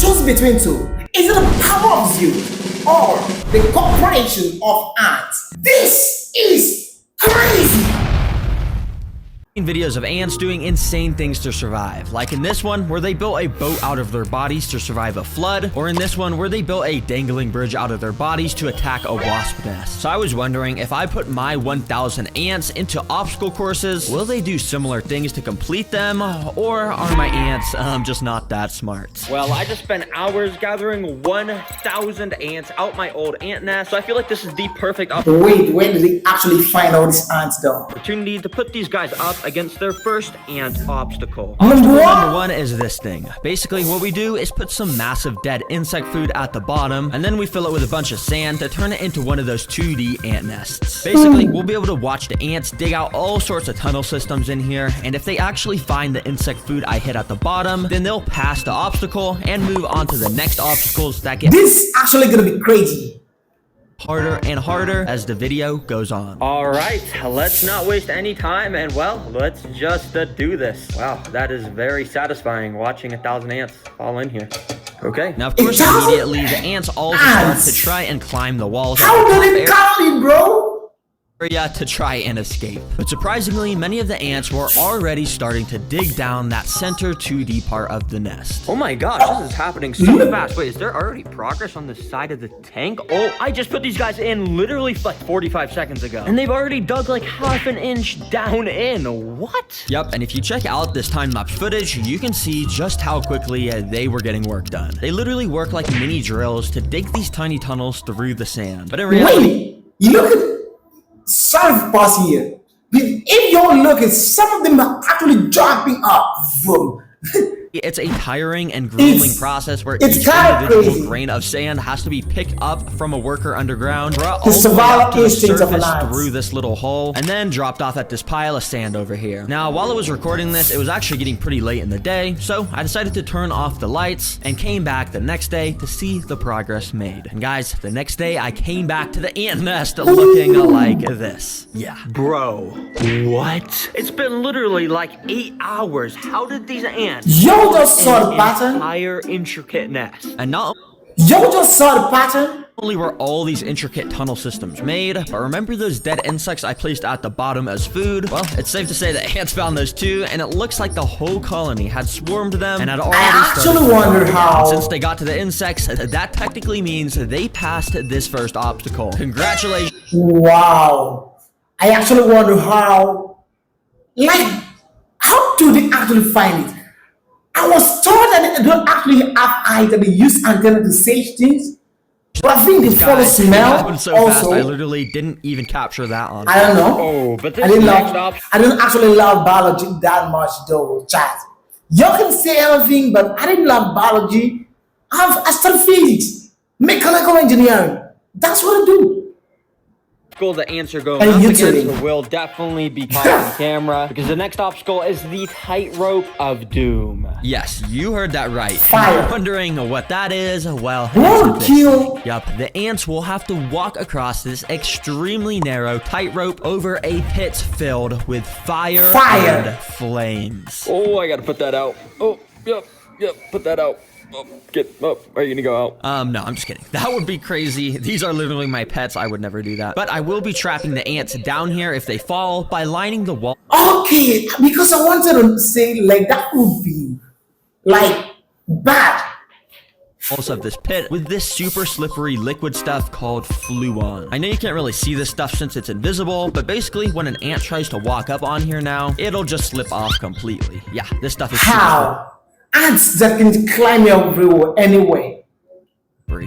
choose between two. Is it the power of youth or the cooperation of ants? This is crazy! Videos of ants doing insane things to survive, like in this one where they built a boat out of their bodies to survive a flood, or in this one where they built a dangling bridge out of their bodies to attack a wasp nest. So I was wondering, if I put my 1,000 ants into obstacle courses, will they do similar things to complete them, or are my ants just not that smart? Well, I just spent hours gathering 1,000 ants out my old ant nest, so I feel like this is the perfect Wait, where did they actually find all these ants though? opportunity to put these guys up against their first ant obstacle. Number Number one is this thing. Basically, what we do is put some massive dead insect food at the bottom, and then we fill it with a bunch of sand to turn it into one of those 2D ant nests. Basically, we'll be able to watch the ants dig out all sorts of tunnel systems in here, and if they actually find the insect food I hit at the bottom, then they'll pass the obstacle and move on to the next obstacles that get This is actually gonna be crazy. harder and harder as the video goes on. All right, let's not waste any time, and well, let's just do this. Wow, that is very satisfying watching 1,000 ants fall in here. Okay, now of course immediately the ants all start to try and climb the walls. How did it come in, bro? To try and escape. But surprisingly, many of the ants were already starting to dig down that center 2D part of the nest. Oh my gosh, this is happening so fast. Wait, is there already progress on the side of the tank? Oh, I just put these guys in literally like 45 seconds ago, and they've already dug like half an inch down in. What? Yep, and if you check out this time-lapse footage, you can see just how quickly they were getting work done. They literally work like mini drills to dig these tiny tunnels through the sand. But in reality, Wait, you look at sorry for pausing here. If you look at some of them are actually jumping up. it's a tiring and grueling process where each individual grain of sand has to be picked up from a worker underground, brought all the way up to the surface through this little hole, and then dropped off at this pile of sand over here. Now, while I was recording this, it was actually getting pretty late in the day, so I decided to turn off the lights and came back the next day to see the progress made. And guys, the next day I came back to the ant nest looking like this. Yeah. Bro, what? It's been literally like 8 hours. How did these ants Yo just saw the pattern? entire intricate nest? And not Yo just saw the pattern? only were all these intricate tunnel systems made, but remember those dead insects I placed at the bottom as food? Well, it's safe to say that ants found those too, and it looks like the whole colony had swarmed them and had already I actually wonder how. Since they got to the insects, that technically means they passed this first obstacle. Congratulations. Wow. I actually wonder how. Like, how do they actually find it? I was told that they don't actually have eyes, that they use antenna to sage things. But I think they follow smell happened so also. fast, I literally didn't even capture that on. I don't know. Oh, but this I didn't next love. I don't actually love biology that much though, chat. Y'all can say anything, but I didn't love biology. I studied physics, mechanical engineering. That's what I do. The ants are going And up YouTube. against will definitely be caught on camera, because the next obstacle is the tightrope of doom. Yes, you heard that right. Fire. If you're wondering what that is, well, Won't it's kill. Yup, the ants will have to walk across this extremely narrow tightrope over a pit filled with fire and flames. Oh, I gotta put that out. Oh, yep, put that out. Are you gonna go out? No, I'm just kidding. That would be crazy. These are literally my pets. I would never do that. But I will be trapping the ants down here if they fall by lining the wall. Okay, because I wanted to say like that would be like bad. Of this pit with this super slippery liquid stuff called fluon. I know you can't really see this stuff since it's invisible, but basically when an ant tries to walk up on here now, it'll just slip off completely. Yeah, this stuff is How? Ants that can climb everywhere anyway.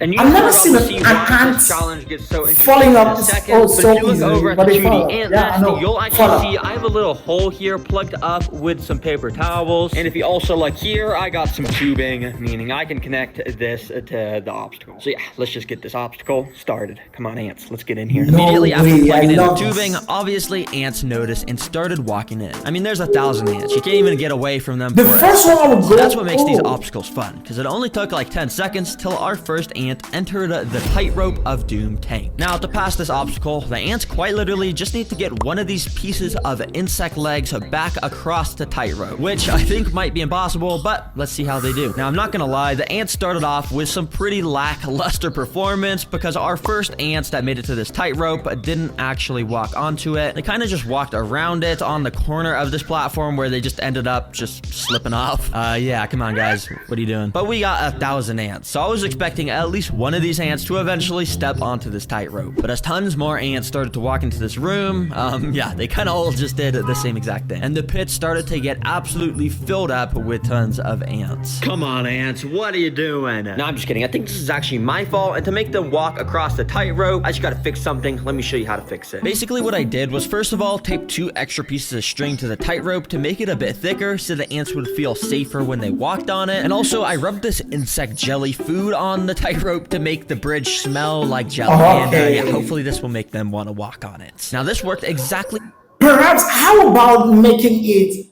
And I've never seen an ant challenge gets so falling up so so if you look easily, over at but the they 2D fall. ant Yeah, I nest, know. you'll actually Fall see up. I have a little hole here plugged up with some paper towels. And if you also look here, I got some tubing, meaning I can connect this to the obstacle. So yeah, let's just get this obstacle started. Come on, ants, let's get in here. No Immediately after way, plugging in the love tubing, this. obviously ants noticed and started walking in. I mean, there's 1,000 ants. You can't even get away from them. The first one I would go. That's what makes these oh. obstacles fun, because it only took like 10 seconds till our first first ant entered the Tightrope of Doom tank. Now, to pass this obstacle, the ants quite literally just need to get one of these pieces of insect legs back across the tightrope, which I think might be impossible, but let's see how they do. Now, I'm not gonna lie, the ants started off with some pretty lackluster performance because our first ants that made it to this tightrope didn't actually walk onto it. They kind of just walked around it on the corner of this platform where they just ended up just slipping off. Yeah, come on, guys. What are you doing? But we got 1,000 ants, so I was expecting at least one of these ants to eventually step onto this tightrope. But as tons more ants started to walk into this room, yeah, they kind of all just did the same exact thing. And the pit started to get absolutely filled up with tons of ants. Come on, ants, what are you doing? No, I'm just kidding. I think this is actually my fault, and to make them walk across the tightrope, I just gotta fix something. Let me show you how to fix it. Basically, what I did was, first of all, tape 2 extra pieces of string to the tightrope to make it a bit thicker so the ants would feel safer when they walked on it. And also, I rubbed this insect jelly food on the tightrope to make the bridge smell like jelly. And yeah, hopefully this will make them want to walk on it. Now, this worked exactly. Perhaps, how about making it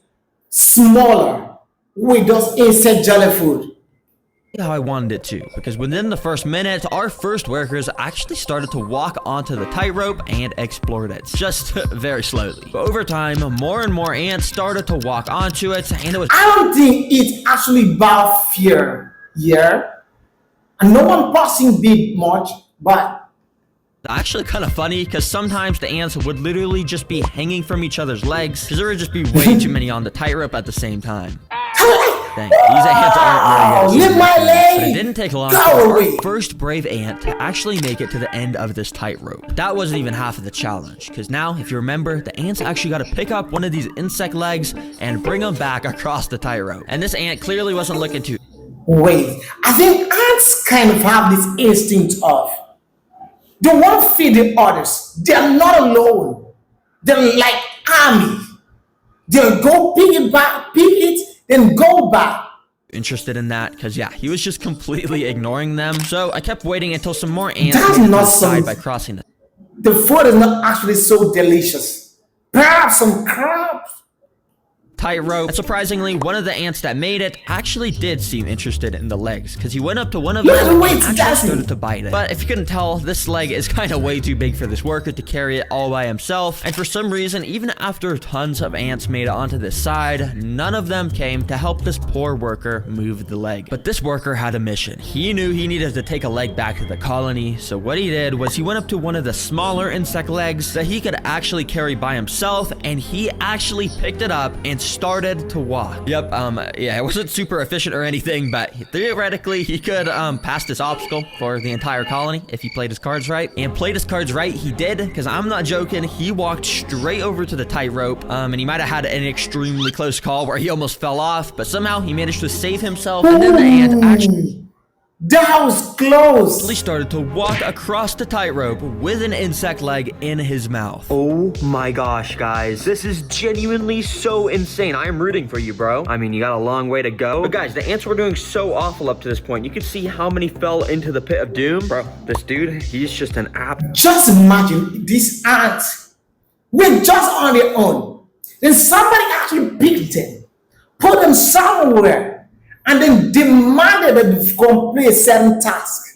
smaller with those insect jelly food? How I wanted it to, because within the first minute, our first workers actually started to walk onto the tightrope and explored it, just very slowly. But over time, more and more ants started to walk onto it, and it was— I don't think it's actually about fear, yeah? And no one passing big much, but actually kind of funny, because sometimes the ants would literally just be hanging from each other's legs, because there would just be way too many on the tightrope at the same time. Dang, these ants aren't really but it didn't take long for our first brave ant to actually make it to the end of this tightrope. That wasn't even half of the challenge, because now, if you remember, the ants actually got to pick up one of these insect legs and bring them back across the tightrope. And this ant clearly wasn't looking too— Wait, I think ants kind of have this instinct of they want to feed the others. They're not alone. They're like army. They'll go pick it, then go back. Interested in that, because yeah, he was just completely ignoring them. So I kept waiting until some more ants died by crossing it. The food is not actually so delicious. Perhaps some crabs. Tightrope. And surprisingly, one of the ants that made it actually did seem interested in the legs, because he went up to one of them and actually started to bite it. But if you couldn't tell, this leg is kind of way too big for this worker to carry it all by himself. And for some reason, even after tons of ants made it onto this side, none of them came to help this poor worker move the leg. But this worker had a mission. He knew he needed to take a leg back to the colony, so what he did was he went up to one of the smaller insect legs that he could actually carry by himself, and he actually picked it up and started to walk. Yep, yeah, it wasn't super efficient or anything, but theoretically, he could pass this obstacle for the entire colony if he played his cards right. And played his cards right, he did, because I'm not joking, he walked straight over to the tightrope, and he might have had an extremely close call where he almost fell off, but somehow he managed to save himself, and then the ant actually— That was close! He started to walk across the tightrope with an insect leg in his mouth. Oh my gosh, guys. This is genuinely so insane. I am rooting for you, bro. I mean, you got a long way to go. But guys, the ants were doing so awful up to this point. You can see how many fell into the pit of doom. Bro, this dude, he's just an app. Just imagine these ants were just on their own. Then somebody actually picked them, put them somewhere, and then demanded that they complete a certain task.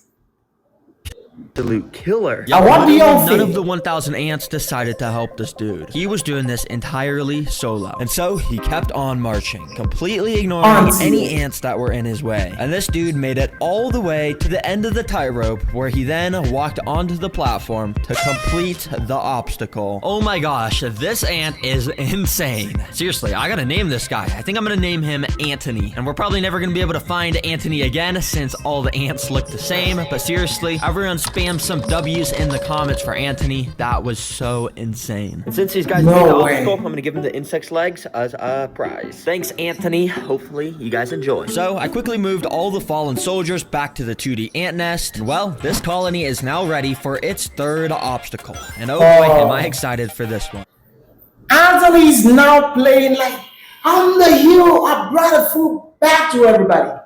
Absolute killer. I want the None of the 1,000 ants decided to help this dude. He was doing this entirely solo. And so he kept on marching, completely ignoring any ants that were in his way. And this dude made it all the way to the end of the tightrope, where he then walked onto the platform to complete the obstacle. Oh my gosh, this ant is insane. Seriously, I gotta name this guy. I think I'm gonna name him Anthony. And we're probably never gonna be able to find Anthony again since all the ants look the same. But seriously, everyone spam some W's in the comments for Anthony. That was so insane. And since these guys made the obstacle, I'm gonna give them the insect's legs as a prize. Thanks, Anthony. Hopefully you guys enjoy. So I quickly moved all the fallen soldiers back to the 2D ant nest. And well, this colony is now ready for its third obstacle. And oh boy, am I excited for this one. Anthony is now playing like, I'm the hero. I brought the food back to everybody.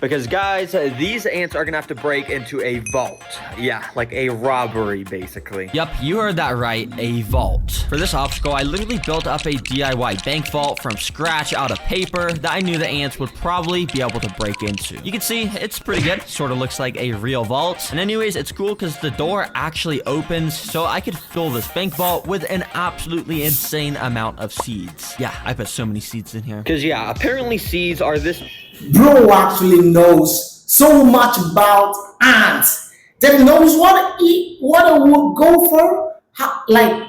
Because guys, these ants are gonna have to break into a vault. Yeah, like a robbery, basically. Yep, you heard that right, a vault. For this obstacle, I literally built up a DIY bank vault from scratch out of paper that I knew the ants would probably be able to break into. You can see, it's pretty good. Sort of looks like a real vault. And anyways, it's cool because the door actually opens, so I could fill this bank vault with an absolutely insane amount of seeds. Yeah, I put so many seeds in here. Because yeah, apparently seeds are this... Bro actually knows so much about ants that he knows what to eat, what to go for. Like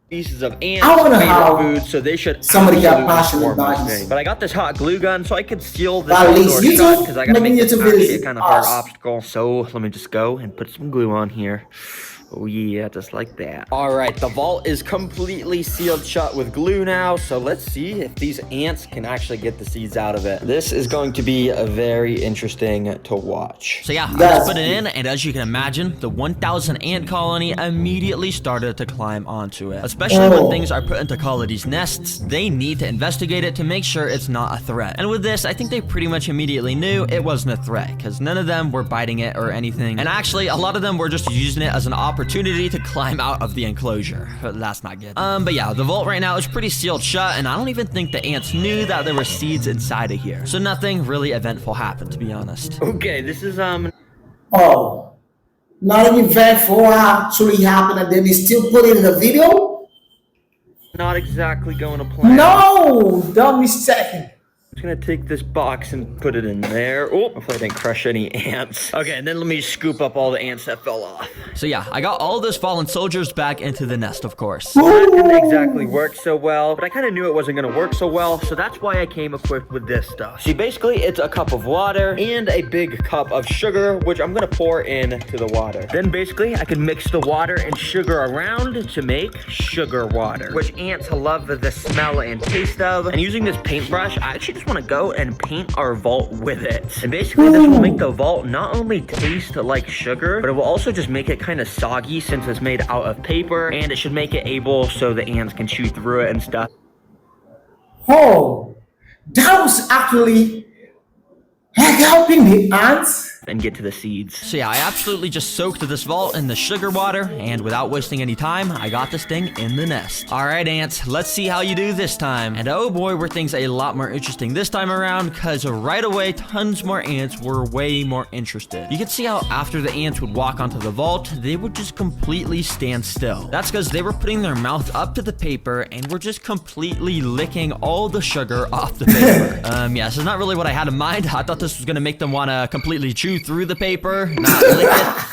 pieces of ants I wonder made how of food, so they should somebody got passionate about this. But I got this hot glue gun, so I could seal this at least door shut because I gotta make this actually a kind of hard us. obstacle. So let me just go and put some glue on here. Oh yeah, just like that. All right, the vault is completely sealed shut with glue now, so let's see if these ants can actually get the seeds out of it. This is going to be very interesting to watch. So yeah, I just put it in, and as you can imagine, the 1,000 ant colony immediately started to climb onto it. Especially when things are put into colonies' nests, they need to investigate it to make sure it's not a threat. And with this, I think they pretty much immediately knew it wasn't a threat, because none of them were biting it or anything. And actually, a lot of them were just using it as an opportunity to climb out of the enclosure. But that's not good. But yeah, the vault right now is pretty sealed shut, and I don't even think the ants knew that there were seeds inside of here. So nothing really eventful happened, to be honest. Okay, this is Oh, nothing eventful actually happened, and then they still put it in the video. Not exactly going to plan. No, dumb mistake. I'm just gonna take this box and put it in there. Oh, hopefully I didn't crush any ants. Okay, and then let me scoop up all the ants that fell off. So yeah, I got all those fallen soldiers back into the nest, of course. That didn't exactly work so well, but I kind of knew it wasn't gonna work so well, so that's why I came equipped with this stuff. See, basically, it's a cup of water and a big cup of sugar, which I'm gonna pour into the water. Then basically, I can mix the water and sugar around to make sugar water, which ants love the smell and taste of. And using this paintbrush, I actually just want to go and paint our vault with it. And basically this will make the vault not only taste like sugar, but it will also just make it kind of soggy since it's made out of paper, and it should make it able so the ants can chew through it and stuff. Oh, that was actually helping the ants and get to the seeds. So yeah, I absolutely just soaked this vault in the sugar water, and without wasting any time, I got this thing in the nest. All right, ants, let's see how you do this time. And oh boy, were things a lot more interesting this time around, because right away, tons more ants were way more interested. You can see how after the ants would walk onto the vault, they would just completely stand still. That's because they were putting their mouth up to the paper and were just completely licking all the sugar off the paper. Yeah, this is not really what I had in mind. I thought this was gonna make them want to completely chew through the paper, not lick it.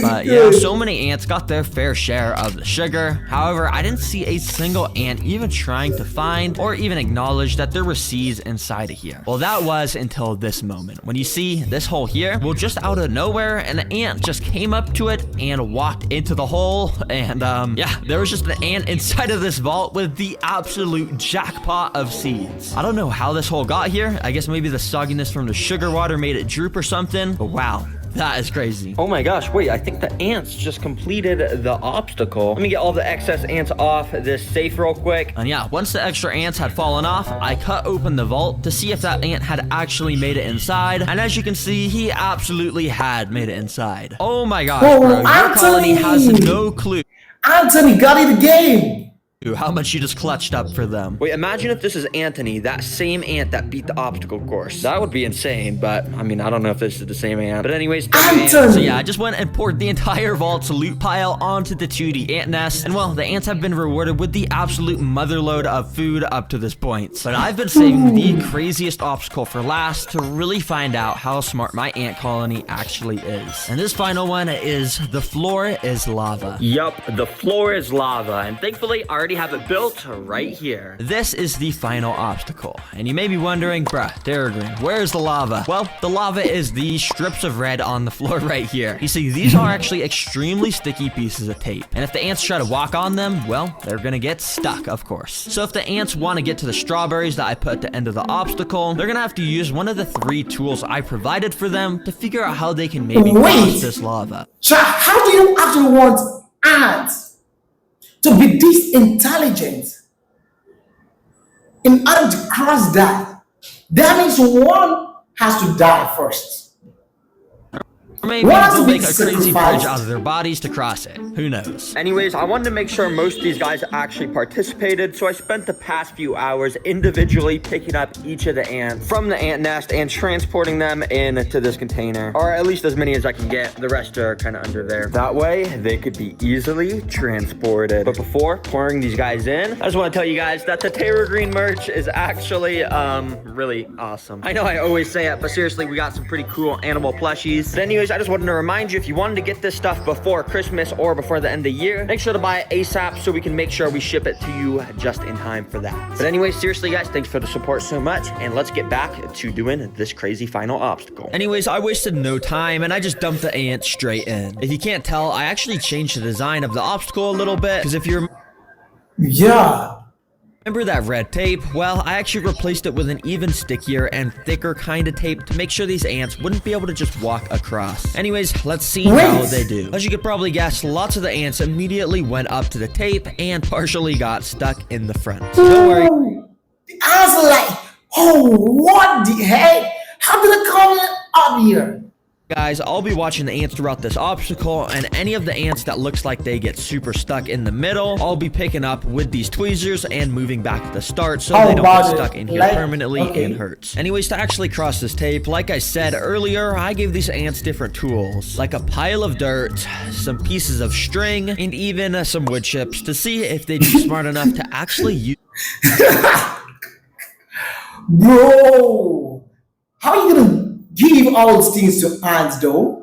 But yeah, so many ants got their fair share of the sugar. However, I didn't see a single ant even trying to find or even acknowledge that there were seeds inside of here. Well, that was until this moment. When you see this hole here, well, just out of nowhere, an ant just came up to it and walked into the hole. And yeah, there was just an ant inside of this vault with the absolute jackpot of seeds. I don't know how this hole got here. I guess maybe the sogginess from the sugar water made it droop or something. But wow, that is crazy. Oh my gosh, wait, I think the ants just completed the obstacle. Let me get all the excess ants off this safe real quick. And yeah, once the extra ants had fallen off, I cut open the vault to see if that ant had actually made it inside. And as you can see, he absolutely had made it inside. Oh my gosh, bro, your colony has no clue. Anthony got it again. How much you just clutched up for them. Wait, imagine if this is Anthony, that same ant that beat the obstacle course. That would be insane, but I mean, I don't know if this is the same ant. But anyways, so yeah, I just went and poured the entire vault's loot pile onto the 2D ant nest. And well, the ants have been rewarded with the absolute motherload of food up to this point. But I've been saving the craziest obstacle for last to really find out how smart my ant colony actually is. And this final one is the floor is lava. Yup, the floor is lava. And thankfully, I already have it built right here. This is the final obstacle. And you may be wondering, bruh, Darren, where's the lava? Well, the lava is these strips of red on the floor right here. You see, these are actually extremely sticky pieces of tape. And if the ants try to walk on them, well, they're gonna get stuck, of course. So if the ants want to get to the strawberries that I put at the end of the obstacle, they're gonna have to use one of the 3 tools I provided for them to figure out how they can maybe cross this lava. So how do you actually want ants to be this intelligent in order to cross that? That means one has to die first. Or maybe they'll make a crazy bridge out of their bodies to cross it. Who knows? Anyways, I wanted to make sure most of these guys actually participated, so I spent the past few hours individually picking up each of the ants from the ant nest and transporting them into this container. Or at least as many as I can get. The rest are kind of under there. That way, they could be easily transported. But before pouring these guys in, I just want to tell you guys that the Terror Green merch is actually, really awesome. I know I always say it, but seriously, we got some pretty cool animal plushies. But anyways, I just wanted to remind you, if you wanted to get this stuff before Christmas or before the end of the year, make sure to buy it ASAP so we can make sure we ship it to you just in time for that. But anyways, seriously guys, thanks for the support so much, and let's get back to doing this crazy final obstacle. Anyways, I wasted no time and I just dumped the ants straight in. If you can't tell, I actually changed the design of the obstacle a little bit, because if you're remember that red tape? Well, I actually replaced it with an even stickier and thicker kind of tape to make sure these ants wouldn't be able to just walk across. Anyways, let's see how they do. As you could probably guess, lots of the ants immediately went up to the tape and partially got stuck in the front. So don't worry. I was like, oh, what the heck? How did it come up here? Guys, I'll be watching the ants throughout this obstacle, and any of the ants that looks like they get super stuck in the middle, I'll be picking up with these tweezers and moving back at the start so they don't get stuck in here permanently and hurts. Anyways, to actually cross this tape, like I said earlier, I gave these ants different tools, like a pile of dirt, some pieces of string, and even some wood chips to see if they'd be smart enough to actually use. Bro, how are you gonna give all those things to ants though?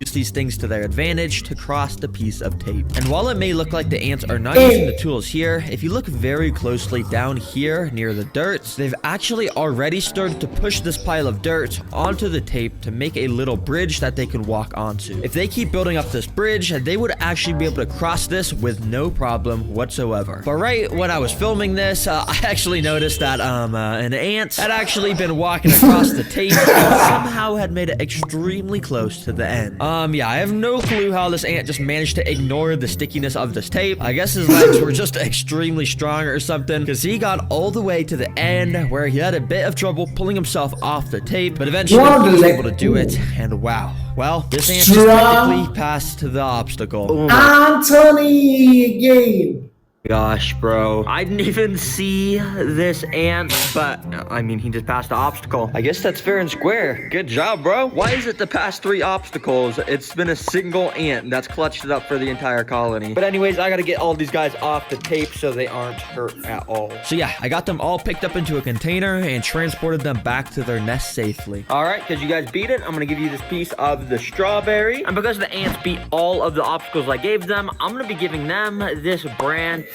Use these things to their advantage to cross the piece of tape. And while it may look like the ants are not using the tools here, if you look very closely down here near the dirt, they've actually already started to push this pile of dirt onto the tape to make a little bridge that they can walk onto. If they keep building up this bridge, they would actually be able to cross this with no problem whatsoever. But right when I was filming this, I actually noticed that an ant had actually been walking across the tape and somehow had made it extremely close to the end. Yeah, I have no clue how this ant just managed to ignore the stickiness of this tape. I guess his legs were just extremely strong or something, because he got all the way to the end where he had a bit of trouble pulling himself off the tape, but eventually he was able to do it, and wow. Well, this ant just technically passed the obstacle. Oh Anthony again. Gosh, bro. I didn't even see this ant, but I mean, he just passed the obstacle. I guess that's fair and square. Good job, bro. Why is it the past 3 obstacles, it's been a single ant that's clutched it up for the entire colony? But anyways, I gotta get all these guys off the tape so they aren't hurt at all. So yeah, I got them all picked up into a container and transported them back to their nest safely. All right, because you guys beat it, I'm gonna give you this piece of the strawberry. And because the ants beat all of the obstacles I gave them, I'm gonna be giving them this brand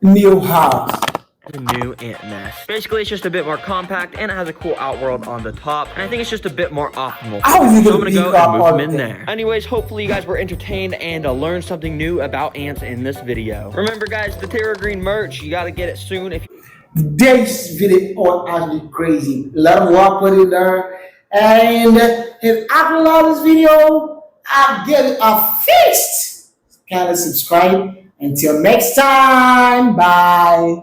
new house. A new ant nest. Basically, it's just a bit more compact and it has a cool outworld on the top. And I think it's just a bit more optimal. So I'm gonna go and move them in there. Anyways, hopefully you guys were entertained and learned something new about ants in this video. Remember guys, the Terror Green merch, you gotta get it soon. If This video was actually crazy. A lot of work put in there. And if after love this video, I'll give it a fist. Kind of subscribe. Until next time, bye.